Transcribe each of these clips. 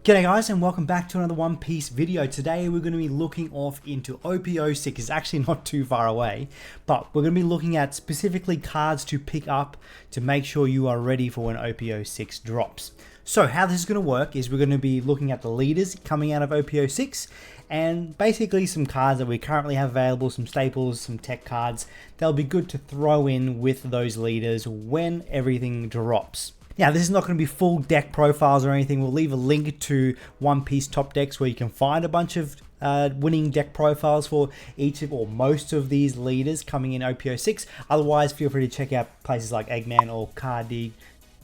G'day guys, and welcome back to another One Piece video. Today we're going to be looking off into OP06. It's actually not too far away, but we're going to be looking at specifically cards to pick up to make sure you are ready for when OP06 drops. So how this is going to work is we're going to be looking at the leaders coming out of OP06 and basically some cards that we currently have available, some staples, some tech cards. They'll be good to throw in with those leaders when everything drops. Now, this is not going to be full deck profiles or anything. We'll leave a link to One Piece top decks where you can find a bunch of winning deck profiles for each of or most of these leaders coming in OP06. Otherwise, feel free to check out places like TheEgman or D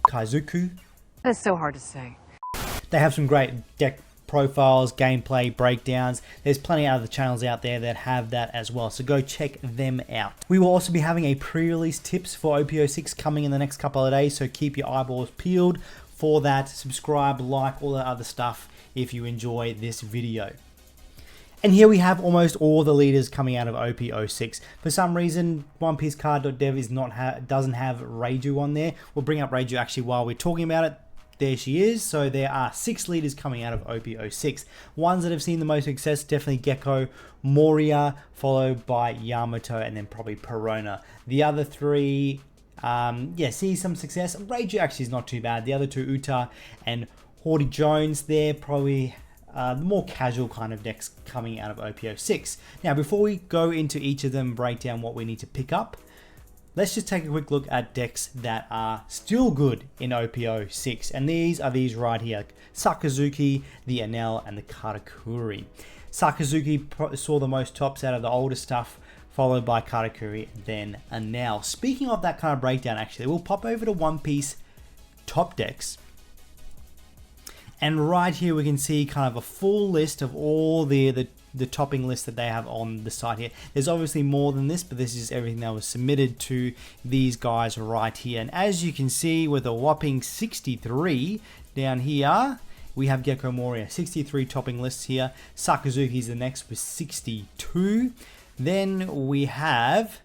Kaizoku. That's so hard to say. They have some great deck profiles, gameplay, breakdowns. There's plenty of other channels out there that have that as well, so go check them out. We will also be having a pre-release tips for OP06 coming in the next couple of days, so keep your eyeballs peeled for that. Subscribe, like, all that other stuff if you enjoy this video. And here we have almost all the leaders coming out of OP06. For some reason, OnePieceCard.dev doesn't have Reiju on there. We'll bring up Reiju actually while we're talking about it. There she is. So there are 6 leaders coming out of OP06. Ones that have seen the most success, definitely Gecko, Moria, followed by Yamato, and then probably Perona. The other 3, see some success. Reiju actually is not too bad. The other 2, Uta and Haughty Jones, they're probably the more casual kind of decks coming out of OP06. Now, before we go into each of them, break down what we need to pick up, let's just take a quick look at decks that are still good in OP06. And these are these right here. Sakazuki, the Enel, and the Katakuri. Sakazuki saw the most tops out of the older stuff, followed by Katakuri, then Enel. Speaking of that kind of breakdown, actually, we'll pop over to One Piece top decks. And right here we can see kind of a full list of all the topping list that they have on the site here. There's obviously more than this, but this is everything that was submitted to these guys right here. And as you can see, with a whopping 63 down here, we have Gecko Moria, 63 topping lists here. Sakazuki's the next with 62. Then we have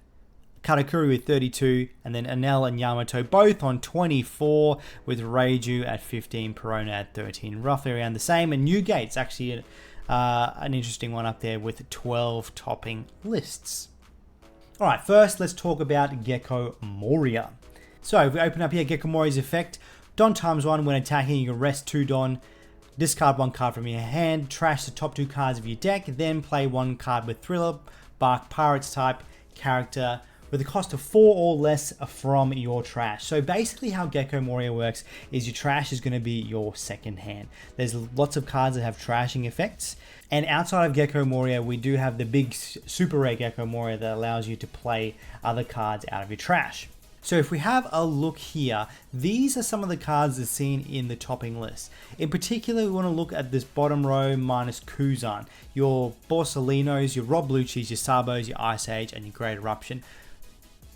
Katakuri with 32, and then Enel and Yamato both on 24, with Reiju at 15, Perona at 13, roughly around the same. And Newgate's actually an interesting one up there with 12 topping lists. Alright, first let's talk about Gecko Moria. So if we open up here, Gecko Moria's effect, Don ×1, when attacking you can rest 2 Don, discard 1 card from your hand, trash the top 2 cards of your deck, then play 1 card with Thriller, Bark, Pirates type, character, with a cost of 4 or less from your trash. So basically how Gecko Moria works is your trash is going to be your second hand. There's lots of cards that have trashing effects. And outside of Gecko Moria, we do have the big super rare Gecko Moria that allows you to play other cards out of your trash. So if we have a look here, these are some of the cards that's seen in the topping list. In particular, we want to look at this bottom row minus Kuzan. Your Borsalinos, your Rob Lucci's, your Sabos, your Ice Age, and your Great Eruption.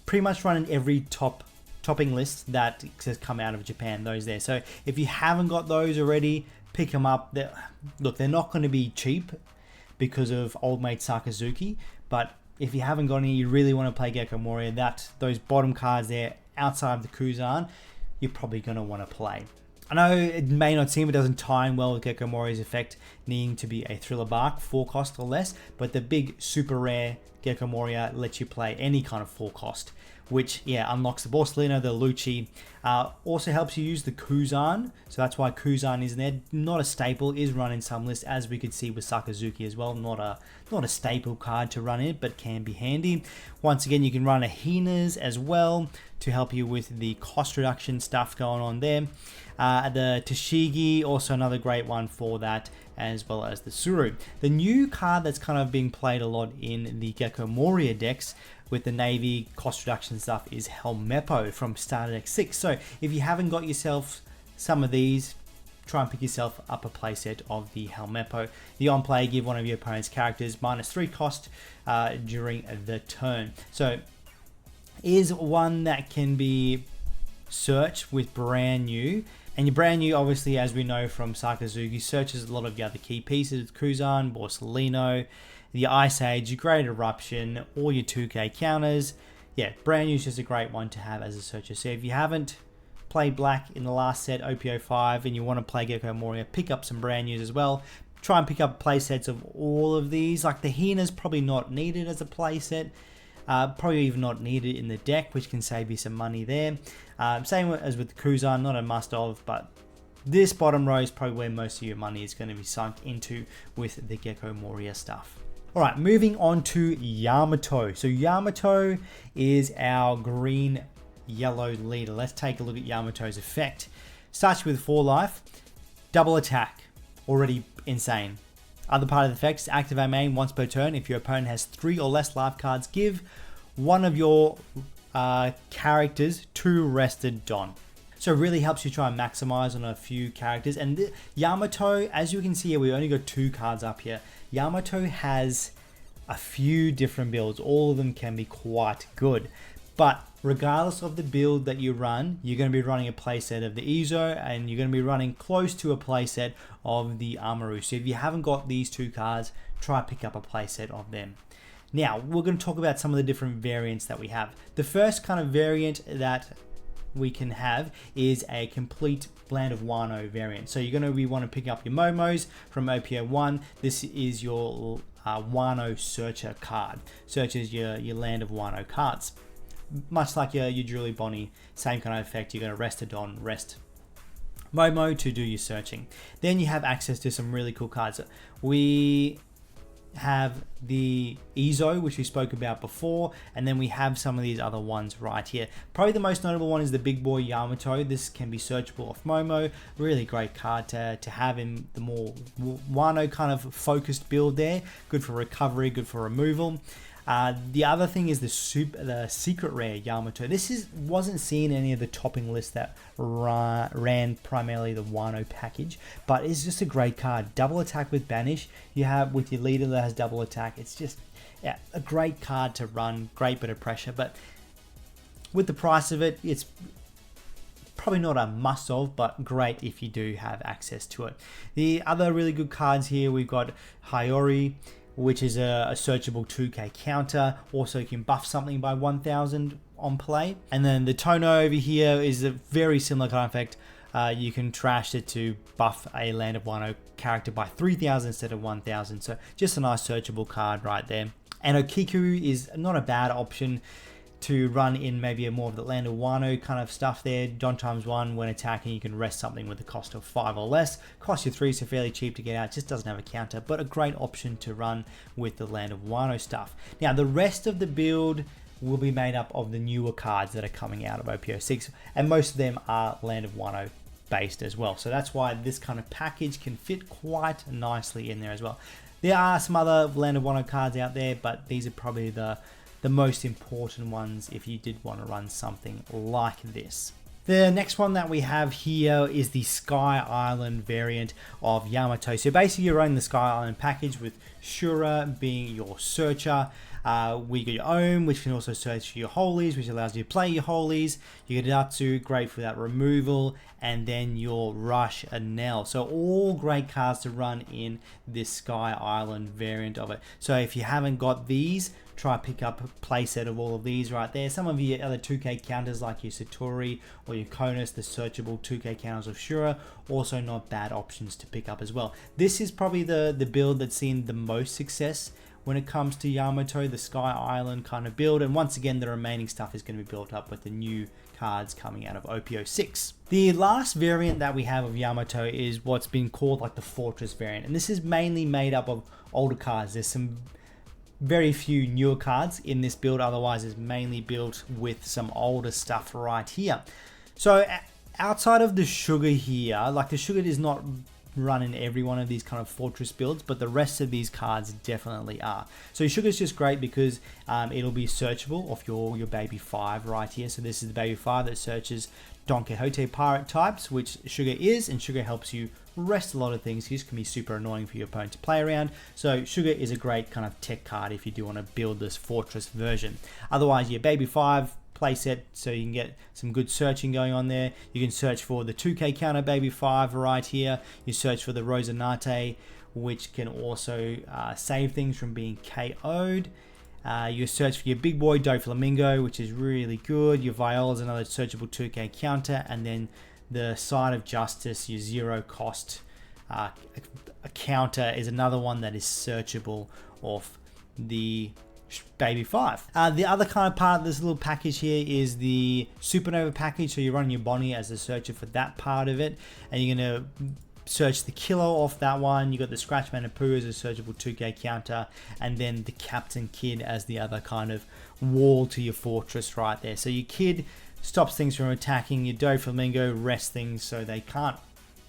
Pretty much running every topping list that has come out of Japan, those there. So if you haven't got those already, pick them up. Look, they're not going to be cheap because of old mate Sakazuki, but if you haven't got any, you really want to play Gecko Moria, those bottom cards there outside of the Kuzan, you're probably going to want to play. I know it may not seem, it doesn't tie in well with Gecko Moria's effect needing to be a Thriller Bark, 4 cost or less, but the big super rare Gecko Moria lets you play any kind of 4 cost, which unlocks the Borsalino, the Lucci, also helps you use the Kuzan, so that's why Kuzan is in there. Not a staple, is run in some lists, as we could see with Sakazuki as well. Not a staple card to run in, but can be handy. Once again, you can run a Hinas as well to help you with the cost reduction stuff going on there. The Tashigi, also another great one for that, as well as the Suru. The new card that's kind of being played a lot in the Gecko Moria decks with the Navy cost reduction stuff is Helmeppo from Starter Deck 6. So if you haven't got yourself some of these, try and pick yourself up a playset of the Helmeppo. The on play, give one of your opponent's characters -3 cost during the turn. So is one that can be searched with brand new. And your brand new, obviously, as we know from Sakazuki, searches a lot of the other key pieces: Kuzan, Borsalino, the Ice Age, your Great Eruption, all your 2K counters. Yeah, brand new is just a great one to have as a searcher. So if you haven't play black in the last set, OP05, and you want to play Gecko Moria, pick up some brand news as well. Try and pick up play sets of all of these. Like the Hina's probably not needed as a play set. Probably even not needed in the deck, which can save you some money there. Same as with the Kuzan, not a must-of, but this bottom row is probably where most of your money is going to be sunk into with the Gecko Moria stuff. Alright, moving on to Yamato. So Yamato is our green-yellow leader. Let's take a look at Yamato's effect. Starts with 4 life, double attack, already insane. Other part of the effects, activate main once per turn. If your opponent has 3 or less life cards, give one of your characters 2 rested Don. So it really helps you try and maximize on a few characters. And Yamato, as you can see here, we only got 2 cards up here. Yamato has a few different builds. All of them can be quite good. But regardless of the build that you run, you're going to be running a playset of the Izo, and you're going to be running close to a playset of the Amaru. So if you haven't got these 2 cards, try pick up a playset of them. Now, we're going to talk about some of the different variants that we have. The first kind of variant that we can have is a complete Land of Wano variant. So you're going to be want to pick up your Momos from OP01. This is your Wano Searcher card. Searches your Land of Wano cards. Much like your Julie Bonnie, same kind of effect. You're going to rest a Don, rest Momo to do your searching. Then you have access to some really cool cards. We have the Izo, which we spoke about before, and then we have some of these other ones right here. Probably the most notable one is the big boy Yamato. This can be searchable off Momo. Really great card to have in the more Wano kind of focused build there. Good for recovery, good for removal. The other thing is the secret rare Yamato. This wasn't seen in any of the topping lists that ran primarily the Wano package, but it's just a great card. Double attack with banish. You have with your leader that has double attack. It's just a great card to run. Great bit of pressure, but with the price of it, it's probably not a must-have, but great if you do have access to it. The other really good cards here, we've got Hiyori, which is a searchable 2k counter. Also, you can buff something by 1000 on play. And then the Tono over here is a very similar kind of effect. You can trash it to buff a Land of Wano character by 3000 instead of 1000. So just a nice searchable card right there. And Okiku is not a bad option to run in maybe a more of the Land of Wano kind of stuff there. Don ×1 when attacking, you can rest something with a cost of 5 or less. Cost you 3, so fairly cheap to get out. Just doesn't have a counter, but a great option to run with the Land of Wano stuff. Now, the rest of the build will be made up of the newer cards that are coming out of OP06, and most of them are Land of Wano based as well. So that's why this kind of package can fit quite nicely in there as well. There are some other Land of Wano cards out there, but these are probably the most important ones if you did want to run something like this. The next one that we have here is the Sky Island variant of Yamato. So basically you're running the Sky Island package with Shura being your searcher. We got your Ohm, which can also search for your holies, which allows you to play your holies. You get Datsu, great for that removal, and then your Rush Anel. So all great cards to run in this Sky Island variant of it. So if you haven't got these, try pick up a playset of all of these right there. Some of your other 2k counters like your Satori or your Konus, the searchable 2k counters of Shura, also not bad options to pick up as well. This is probably the build that's seen the most success when it comes to Yamato, the Sky Island kind of build. And once again, the remaining stuff is going to be built up with the new cards coming out of OP06. The last variant that we have of Yamato is what's been called like the Fortress variant. And this is mainly made up of older cards. There's some very few newer cards in this build, otherwise it's mainly built with some older stuff right here. So outside of the Sugar here, like the Sugar is not run in every one of these kind of Fortress builds, but the rest of these cards definitely are. So Sugar is just great because it'll be searchable off your baby 5 right here. So this is the baby 5 that searches Don Quixote pirate types, which Sugar is, and Sugar helps you rest a lot of things. This can be super annoying for your opponent to play around. So Sugar is a great kind of tech card if you do want to build this Fortress version. Otherwise, your baby 5 playset, so you can get some good searching going on there. You can search for the 2k counter baby 5 right here. You search for the Rosanate, which can also save things from being KO'd. You search for your big boy Doflamingo, which is really good. Your Viola is another searchable 2k counter, and then the Side of Justice, your 0 cost a counter, is another one that is searchable off the Baby 5. The other kind of part of this little package here is the Supernova package. So you're running your Bonnie as a searcher for that part of it, and you're going to search the Kilo off that one. You got the Scratchman and Pooh as a searchable 2k counter, and then the Captain Kid as the other kind of wall to your fortress right there. So your Kid stops things from attacking, your Doflamingo rests things so they can't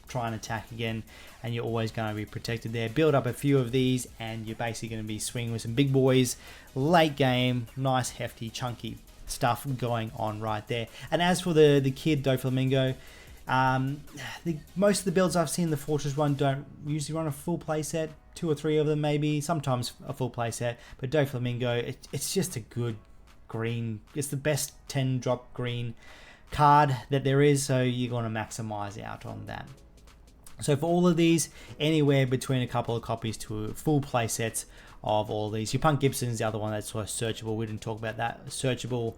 try and attack again, and you're always going to be protected there. Build up a few of these and you're basically going to be swinging with some big boys late game. Nice hefty chunky stuff going on right there. And as for the Kid Doflamingo, most of the builds I've seen the Fortress one don't usually run a full playset. 2 or 3 of them maybe, sometimes a full playset, but Doflamingo, it's just a good green. It's the best 10 drop green card that there is, so you're going to maximize out on that. So for all of these, anywhere between a couple of copies to full play sets of all these. Your Punk Gibson's the other one that's sort of searchable. We didn't talk about that. Searchable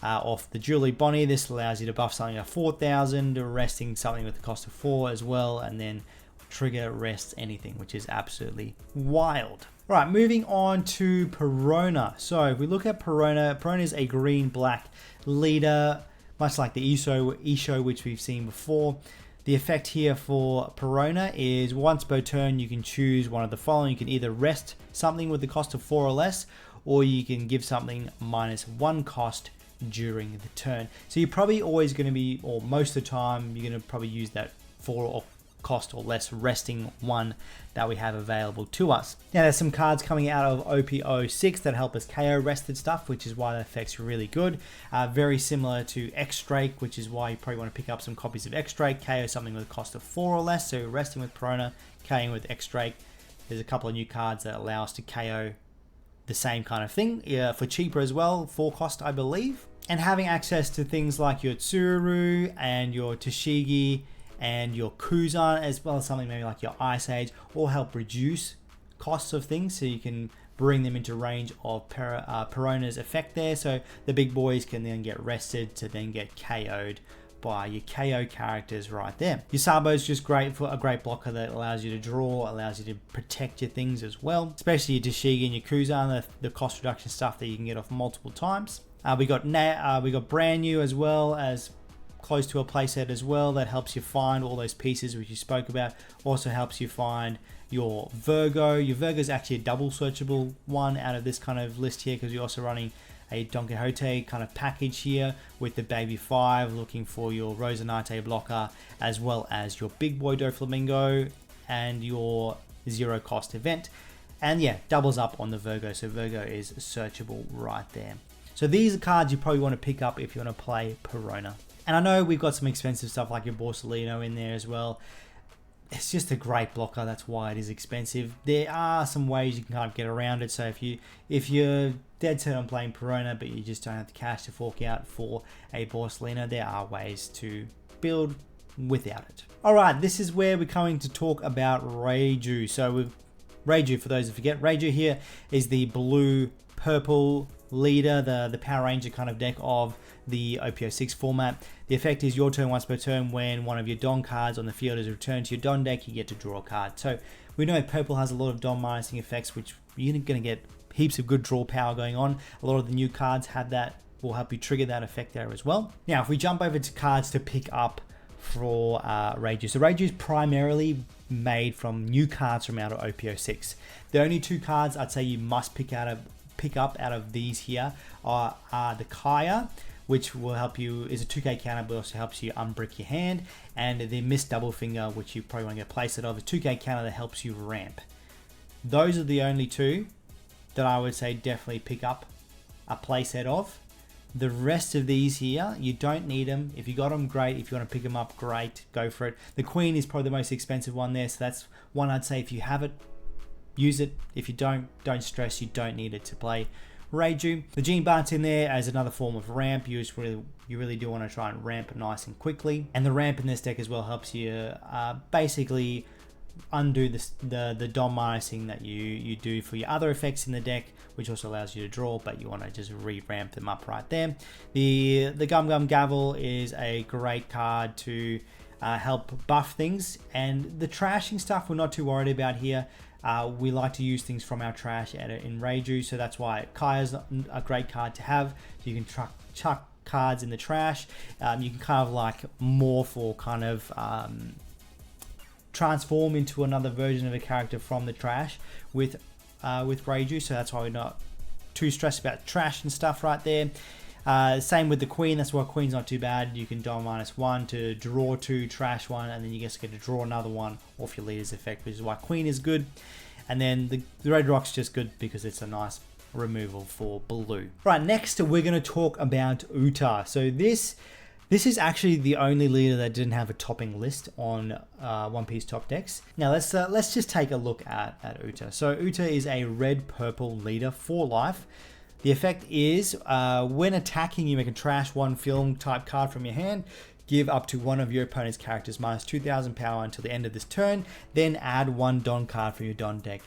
off the Julie Bonnie. This allows you to buff something at 4,000, resting something with the cost of 4 as well, and then trigger rests anything, which is absolutely wild. All right, moving on to Perona. So if we look at Perona, Perona is a green-black leader, much like the Isho, which we've seen before. The effect here for Perona is once per turn, you can choose one of the following. You can either rest something with the cost of 4 or less, or you can give something -1 cost during the turn. So you're probably always going to be, or most of the time, you're going to probably use that 4 or cost or less resting one that we have available to us. Now there's some cards coming out of OP06 that help us KO rested stuff, which is why that effect's really good. Very similar to X-Drake, which is why you probably want to pick up some copies of X-Drake, KO something with a cost of 4 or less. So resting with Perona, KOing with X-Drake. There's a couple of new cards that allow us to KO the same kind of thing for cheaper as well, 4 cost I believe. And having access to things like your Tsuru and your Toshigi and your Kuzan, as well as something maybe like your Ice Age, all help reduce costs of things, so you can bring them into range of Perona's effect there, so the big boys can then get rested to then get KO'd by your KO characters right there. Your Sabo is just great for a great blocker that allows you to draw, allows you to protect your things as well, especially your Toshigi and your Kuzan, the cost reduction stuff that you can get off multiple times. We got brand new as well as close to a playset as well, that helps you find all those pieces which you spoke about. Also helps you find your Virgo. Your Virgo is actually a double searchable one out of this kind of list here, because you're also running a Don Quixote kind of package here with the Baby 5, looking for your Rosinante blocker, as well as your Big Boy Doflamingo and your 0 cost event. And yeah, doubles up on the Virgo, so Virgo is searchable right there. So these are cards you probably want to pick up if you want to play Perona. And I know we've got some expensive stuff like your Borsalino in there as well. It's just a great blocker, that's why it is expensive. There are some ways you can kind of get around it. So if you're dead set on playing Perona, but you just don't have the cash to fork out for a Borsalino, there are ways to build without it. Alright, this is where we're coming to talk about Reiju. So with Reiju, for those who forget, Reiju here is the blue-purple leader, the Power Ranger kind of deck of the OP06 format. The effect is your turn once per turn. When one of your Don cards on the field is returned to your Don deck, you get to draw a card. So we know purple has a lot of Don minusing effects, which you're going to get heaps of good draw power going on. A lot of the new cards have that, will help you trigger that effect there as well. Now if we jump over to cards to pick up for Reiju. So Reiju is primarily made from new cards from out of OP06. The only 2 cards I'd say you must pick up out of these here are the Kaya, which will help you, is a 2k counter, but also helps you unbrick your hand, and the Mist Double Finger, which you probably want to get a playset of, a 2k counter that helps you ramp. Those are the only 2 that I would say definitely pick up a playset of. The rest of these here, you don't need them. If you got them, great. If you want to pick them up, great, go for it. The Queen is probably the most expensive one there, so that's one I'd say if you have it, use it. If you don't stress, you don't need it to play Reiju. The Gene Bart's in there as another form of ramp. You really do want to try and ramp nice and quickly. And the ramp in this deck as well helps you basically undo the dom minusing that you do for your other effects in the deck, which also allows you to draw, but you want to just re-ramp them up right there. The Gum Gum Gavel is a great card to help buff things, and the trashing stuff we're not too worried about here. We like to use things from our trash in Reiju, so that's why Kaya's a great card to have. You can chuck cards in the trash. You can kind of like morph or kind of transform into another version of a character from the trash with Reiju, so that's why we're not too stressed about trash and stuff right there. Same with the Queen. That's why Queen's not too bad. You can dom -1 to draw 2, trash 1, and then you just get to draw another one off your leader's effect, which is why Queen is good. And then the Red Rock's just good because it's a nice removal for blue. Right, next we're going to talk about Uta. So this is actually the only leader that didn't have a topping list on One Piece top decks. Now let's just take a look at Uta. So Uta is a red-purple leader for life. The effect is when attacking, you make a trash 1 film type card from your hand. Give up to one of your opponent's characters minus 2,000 power until the end of this turn. Then add 1 Don card from your Don deck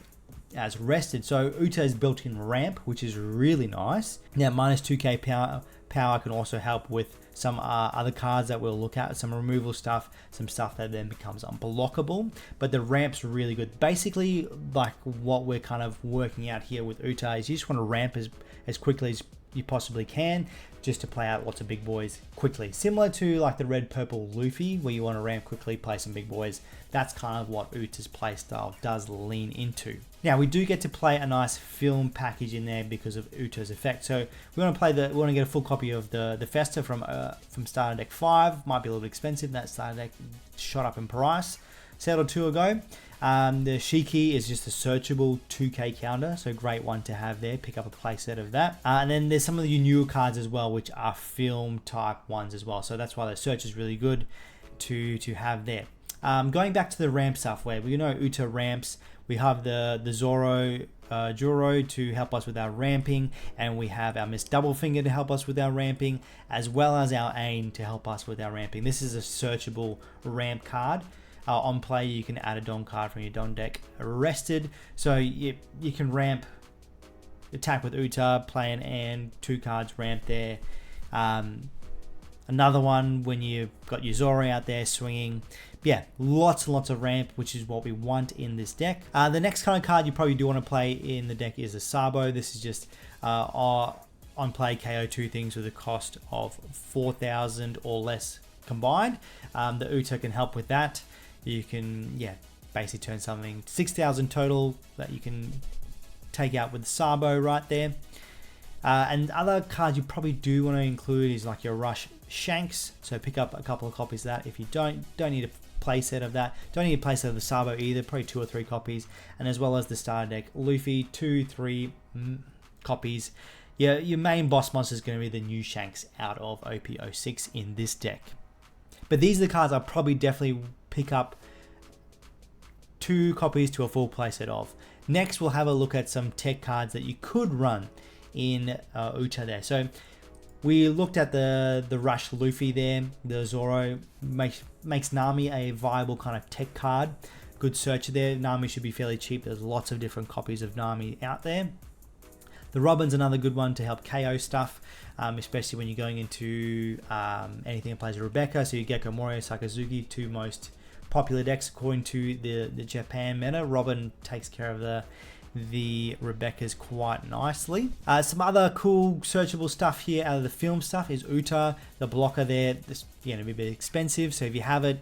as rested. So Uta is built-in ramp, which is really nice. Now minus 2k power can also help with some other cards that we'll look at, some removal stuff, some stuff that then becomes unblockable, but the ramp's really good. Basically, like what we're kind of working out here with Uta is you just want to ramp as quickly as you possibly can, just to play out lots of big boys quickly. Similar to like the red purple Luffy, where you want to ramp quickly, play some big boys. That's kind of what Uta's playstyle does lean into. Now we do get to play a nice film package in there because of Uta's effect. So we want to get a full copy of the Festa from Starter Deck 5. Might be a little expensive. That Starter Deck shot up in price set or two ago. The Shiki is just a searchable 2k counter, so great one to have there. Pick up a playset of that. And then there's some of the newer cards as well, which are film type ones as well. So that's why the search is really good to have there. Going back to the ramp stuff, where we know Uta ramps, we have the Zoro Juro to help us with our ramping, and we have our Miss Doublefinger to help us with our ramping, as well as our Ain to help us with our ramping. This is a searchable ramp card. On play, you can add a Don card from your Don deck rested, so you can ramp, attack with Uta, play an and 2 cards ramp there. Another one when you've got your Zoro out there swinging. Yeah, lots and lots of ramp, which is what we want in this deck. The next kind of card you probably do want to play in the deck is a Sabo. This is just on play KO 2 things with a cost of 4,000 or less combined. The Uta can help with that. You can, basically turn something 6,000 total that you can take out with the Sabo right there. And other cards you probably do want to include is like your Rush Shanks. So pick up a couple of copies of that. If you don't need a playset of that. Don't need a playset of the Sabo either. Probably 2 or 3 copies. And as well as the starter deck, Luffy, 2-3 copies. Your main boss monster is going to be the new Shanks out of OP06 in this deck. But these are the cards I'll probably definitely pick up 2 copies to a full playset of. Next, we'll have a look at some tech cards that you could run in Uta there. So we looked at the Rush Luffy there. The Zoro makes Nami a viable kind of tech card. Good searcher there. Nami should be fairly cheap. There's lots of different copies of Nami out there. The Robin's another good one to help KO stuff, especially when you're going into anything that plays Rebecca. So you Gecko Morio, Sakazuki, 2 most popular decks according to the Japan meta. Robin takes care of the Rebecca's quite nicely. Some other cool searchable stuff here out of the film stuff is Uta, the blocker there. This going to be a bit expensive, so if you have it,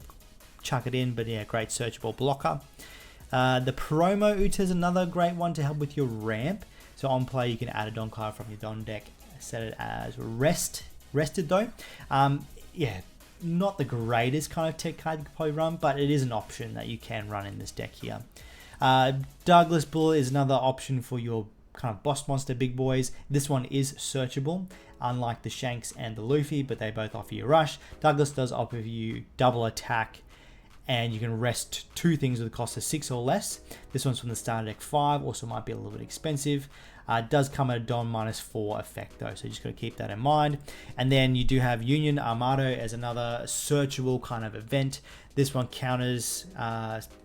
chuck it in. But yeah, great searchable blocker. The Promo Uta is another great one to help with your ramp. So on play, you can add a Don card from your Don deck, set it as rested though. Not the greatest kind of tech card you could probably run, but it is an option that you can run in this deck here. Douglas Bull is another option for your kind of boss monster big boys. This one is searchable, unlike the Shanks and the Luffy, but they both offer you rush. Douglas does offer you double attack, and you can rest 2 things with a cost of 6 or less. This one's from the starter deck 5, also might be a little bit expensive. Does come at a Don -4 effect though, so you just got to keep that in mind. And then you do have Union Armado as another searchable kind of event. This one counters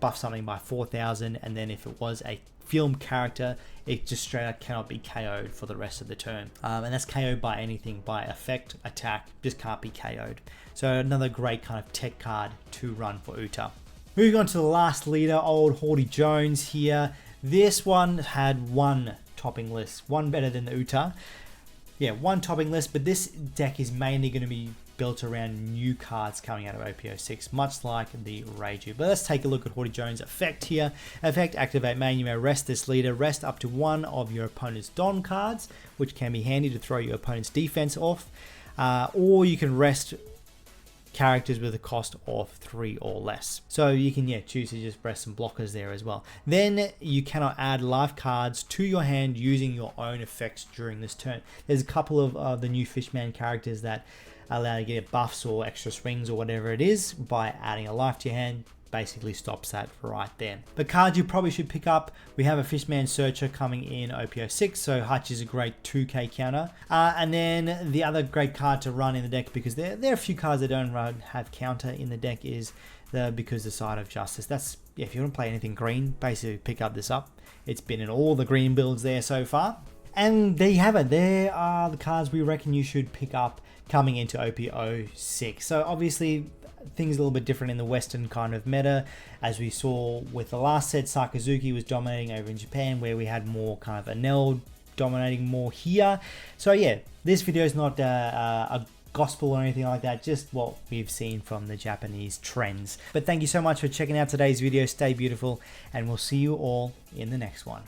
buff something by 4,000, and then if it was a film character, it just straight out cannot be KO'd for the rest of the turn. And that's KO'd by anything, by effect, attack, just can't be KO'd. So another great kind of tech card to run for Uta. Moving on to the last leader, old Hawdy Jones here. This one had one topping list, one better than the Uta. Yeah, one topping list, but this deck is mainly going to be built around new cards coming out of OP06, much like the Reiju. But let's take a look at Hawdy Jones' effect here. Effect, activate main, you may rest this leader. Rest up to one of your opponent's Don cards, which can be handy to throw your opponent's defense off. Or you can rest characters with a cost of 3 or less. So you can choose to just press some blockers there as well. Then you cannot add life cards to your hand using your own effects during this turn. There's a couple of the new Fishman characters that allow you to get buffs or extra swings or whatever it is by adding a life to your hand. Basically stops that right there. The cards you probably should pick up, we have a Fishman Searcher coming in OP06, so Hutch is a great 2k counter. And then the other great card to run in the deck, because there are a few cards that don't have counter in the deck, is because the Side of Justice. That's, if you want to play anything green, basically pick up this up. It's been in all the green builds there so far. And there you have it. There are the cards we reckon you should pick up coming into OP06. So obviously things a little bit different in the Western kind of meta. As we saw with the last set, Sakazuki was dominating over in Japan, where we had more kind of Enel dominating more here. So yeah, this video is not a gospel or anything like that, just what we've seen from the Japanese trends. But thank you so much for checking out today's video. Stay beautiful, and we'll see you all in the next one.